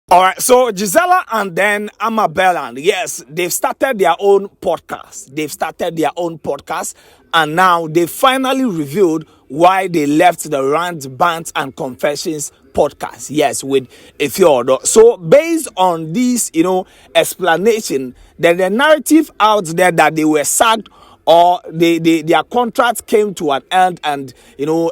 All right, so Gisela and then Burland, yes, they've started their own podcast. And now they finally revealed why they left the Rants, Bants, and Confessions podcast. Yes, with Ifeodo. So based on this, explanation, there's a narrative out there that they were sacked or their contract came to an end, and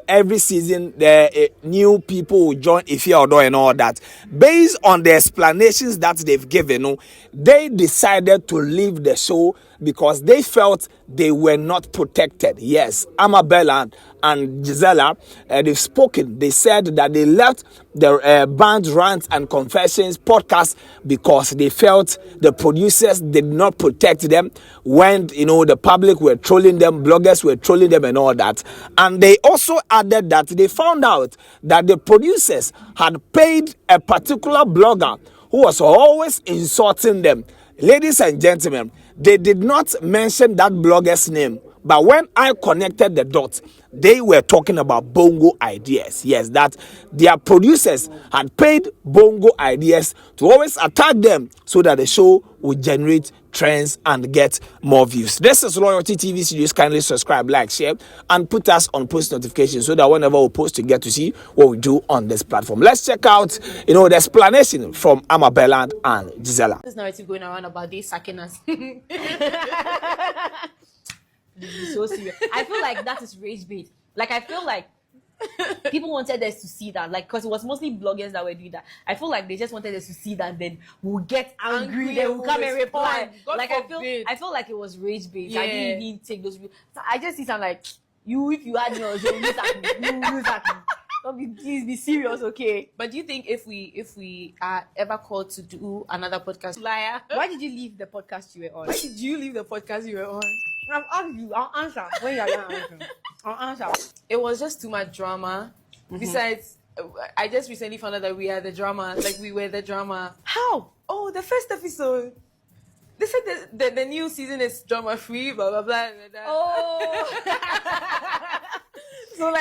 every season the new people will join Ifeodo and all that. Based on the explanations that they've given, they decided to leave the show because they felt they were not protected. Yes, Amabella and Gisela, they've spoken. They said that they left the Band Rants and Confessions podcast because they felt the producers did not protect them when the public were trolling them, bloggers were trolling them and all that. And they also added that they found out that the producers had paid a particular blogger who was always insulting them. Ladies and gentlemen, they did not mention that blogger's name, but when I connected the dots, they were talking about Bongo Ideas. Yes, that their producers had paid Bongo Ideas to always attack them so that the show would generate trends and get more views. This is Loyalty TV Studios. Kindly subscribe, like, share, and put us on post notifications so that whenever we post, you get to see what we do on this platform. Let's check out, the explanation from Burland and Gisela. This narrative going around about they sacking us. This is so serious. I feel like that is rage bait. Like, I feel like people wanted us to see that, like, because it was mostly bloggers that were doing that. I feel like they just wanted us to see that, then we'll get angry, then we'll come and reply. Like, I feel like it was rage bait. Yeah. I didn't even take those. So I just see something like, if you had yours, you'll use that. You use that. Please be serious, okay? But do you think if we are ever called to do another podcast, liar? Why did you leave the podcast you were on? Why did you leave the podcast you were on? I've asked you. I'll answer when you're gonna answer. I'll answer. It was just too much drama. Mm-hmm. Besides, I just recently found out that we are the drama. Like, we were the drama. How? Oh, the first episode. They said the new season is drama free. Blah blah blah. Blah. Oh. So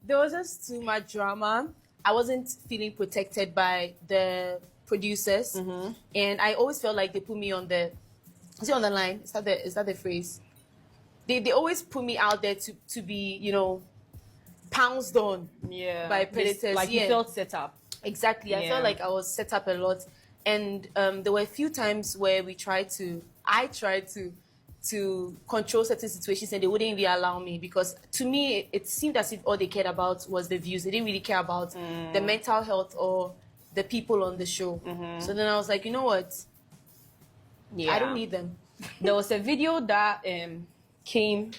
there was just too much drama. I wasn't feeling protected by the producers, and I always felt like they put me on the. Is it on the line? Is that the phrase? They always put me out there to be pounced on by predators. Like you felt set up. Exactly. I felt like I was set up a lot, and there were a few times where I tried to control certain situations, and they wouldn't really allow me, because to me it seemed as if all they cared about was the views. They didn't really care about the mental health or the people on the show. So then I was like, you know what? Yeah. I don't need them. There was a video that came.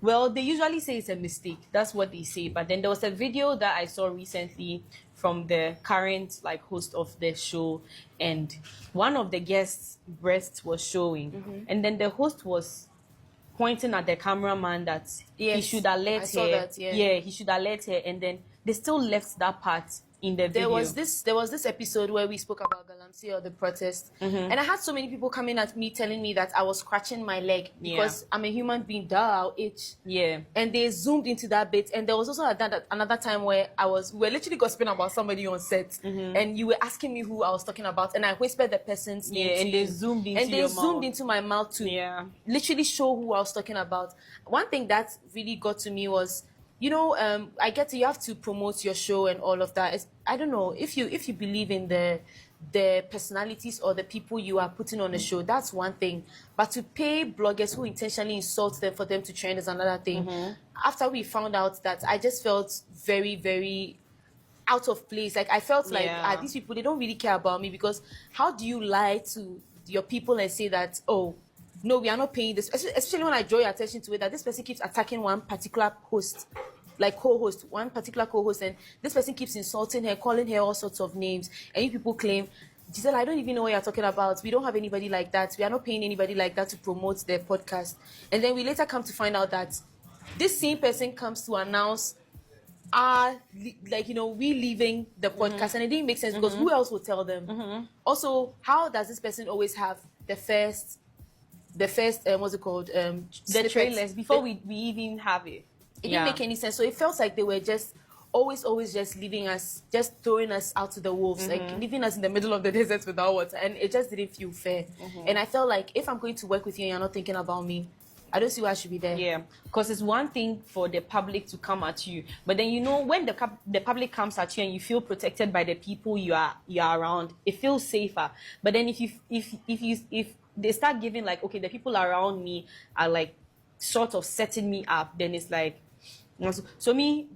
Well, they usually say it's a mistake. That's what they say. But then there was a video that I saw recently from the current host of the show, and one of the guests' breasts was showing, and then the host was pointing at the cameraman that he should alert her. I saw that, he should alert her, and then they still left that part in the video. There was this episode where we spoke about Galamsey or the protest, and I had so many people coming at me telling me that I was scratching my leg because I'm a human being. I'll itch. Yeah. And they zoomed into that bit, and there was also another time where we were literally gossiping about somebody on set, and you were asking me who I was talking about, and I whispered the person's name. And they zoomed into my mouth to literally show who I was talking about. One thing that really got to me was, I get you have to promote your show and all of that. I don't know if you believe in the personalities or the people you are putting on the show. That's one thing, but to pay bloggers who intentionally insult them for them to trend is another thing. After we found out that, I just felt very, very out of place. Like, I felt like these people, they don't really care about me, because how do you lie to your people and say that, oh, no, we are not paying this, especially when I draw your attention to it, that this person keeps attacking one particular host, one particular co-host, and this person keeps insulting her, calling her all sorts of names, and you people claim, Gisela, I don't even know what you're talking about. We don't have anybody like that. We are not paying anybody like that to promote their podcast. And then we later come to find out that this same person comes to announce we leaving the podcast, and it didn't make sense, because who else would tell them? Also, how does this person always have the first what's it called? The trailers before we even have it. It didn't make any sense. So it felt like they were just always just leaving us, just throwing us out to the wolves, like leaving us in the middle of the desert without water, and it just didn't feel fair. And I felt like if I'm going to work with you and you're not thinking about me, I don't see why I should be there. Yeah, because it's one thing for the public to come at you, but then when the public comes at you and you feel protected by the people you are around, it feels safer. But then if they start giving like, okay, the people around me are like sort of setting me up, then it's like, so me.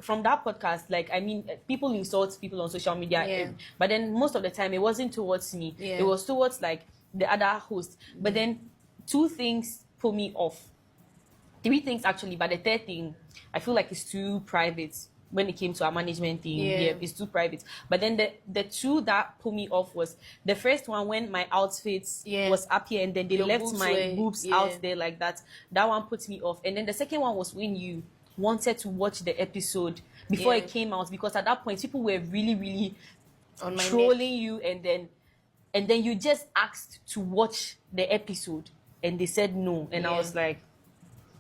From that podcast, like, I mean, people insult people on social media, but then most of the time it wasn't towards me. It was towards like the other host. But then 2 things pull me off. 3 things actually, but the 3rd thing, I feel like it's too private when it came to our management team. Yeah, it's too private. But then the 2 that pull me off was the first one, when my outfits was up here and then they left my boobs out there like that. That one puts me off. And then the second one was when you wanted to watch the episode before it came out, because at that point people were really, really on trolling you, and then you just asked to watch the episode and they said no, and I was like,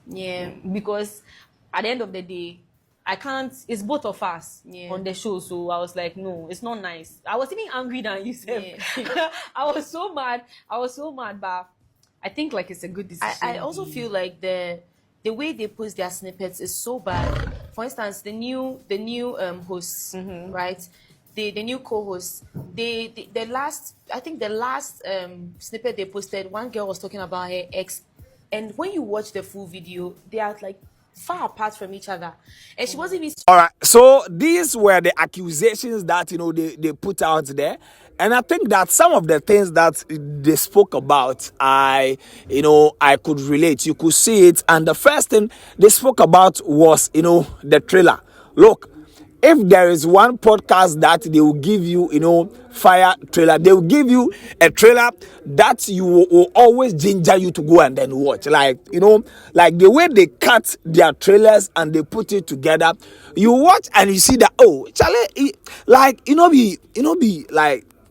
because at the end of the day, I can't, it's both of us on the show, so I was like, no, it's not nice. I was even angry than you said. I was so mad, but I think like it's a good decision. I also feel like the way they post their snippets is so bad. For instance, the new hosts, right? The new co-hosts, the last snippet they posted, one girl was talking about her ex, and when you watch the full video, they are like far apart from each other, and she wasn't even. All right, so these were the accusations that they put out there, and I think that some of the things that they spoke about, I could relate. You could see it, and the first thing they spoke about was the trailer. Look, if there is one podcast that they will give you, fire trailer, they will give you a trailer that you will always ginger you to go and then watch. Like, like the way they cut their trailers and they put it together, you watch and you see that, oh, Charlie, like, be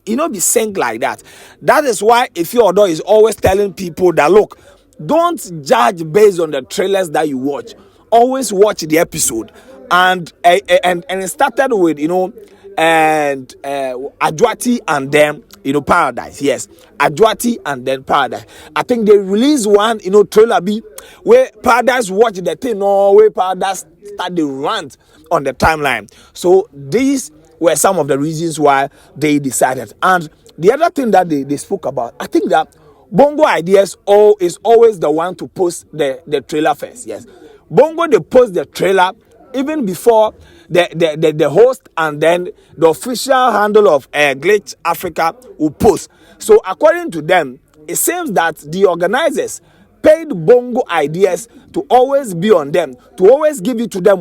synced like that. That is why if your door is always telling people that, look, don't judge based on the trailers that you watch. Always watch the episode. And it started with Adwati and then Paradise. Yes, Adwati and then Paradise. I think they released one trailer B where Paradise watched the thing, or where Paradise started the rant on the timeline. So these were some of the reasons why they decided. And the other thing that they spoke about, I think that Bongo Ideas is always the one to post the trailer first. Yes, Bongo, they post the trailer even before the host and then the official handle of Glitch Africa will post. So according to them, it seems that the organizers paid Bongo Ideas to always be on them, to always give it to them,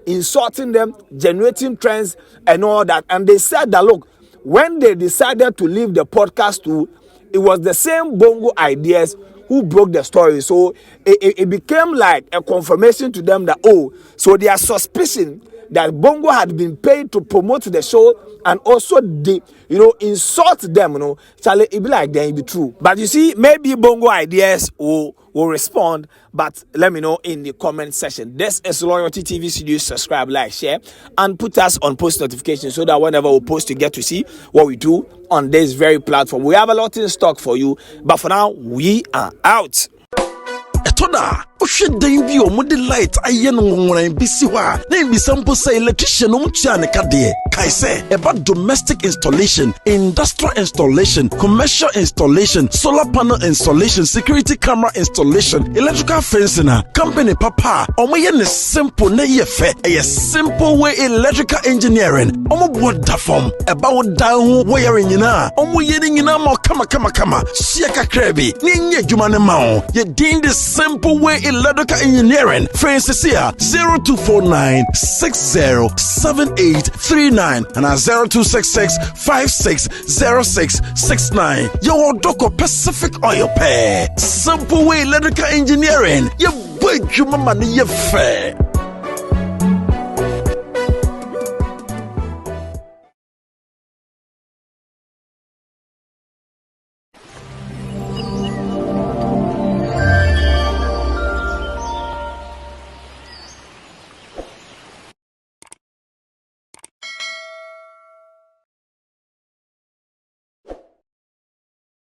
insulting them, generating trends and all that. And they said that, look, when they decided to leave the podcast too, it was the same Bongo Ideas who broke the story. So it became like a confirmation to them that, so their suspicion that Bongo had been paid to promote the show and also they, insult them, Charlie, it be like then it be true. But you see, maybe Bongo Ideas will respond, but let me know in the comment section. This is Loyalty TV Studios. Subscribe, like, share, and put us on post notifications so that whenever we post, you get to see what we do on this very platform. We have a lot in stock for you, but for now, we are out. Etoda, Oshiden bi omode light aye no nwran bi si ho a na bi sample say electrician no mtua ne kade kai say about domestic installation, industrial installation, commercial installation, solar panel installation, security camera installation, electrical fencing, company papa omoye ne simple na ye fe a simple way electrical engineering omo boda form about dan ho wiring nyina omoye ni nyina ma kama sia kakra bi ni nye adwuma ne ma o ye din the simple way electrical engineering. Francis here 0249 607839 and 0266 560669. Your Doko Pacific Oil Pair. Simple way electrical engineering. You budget my money, you fair.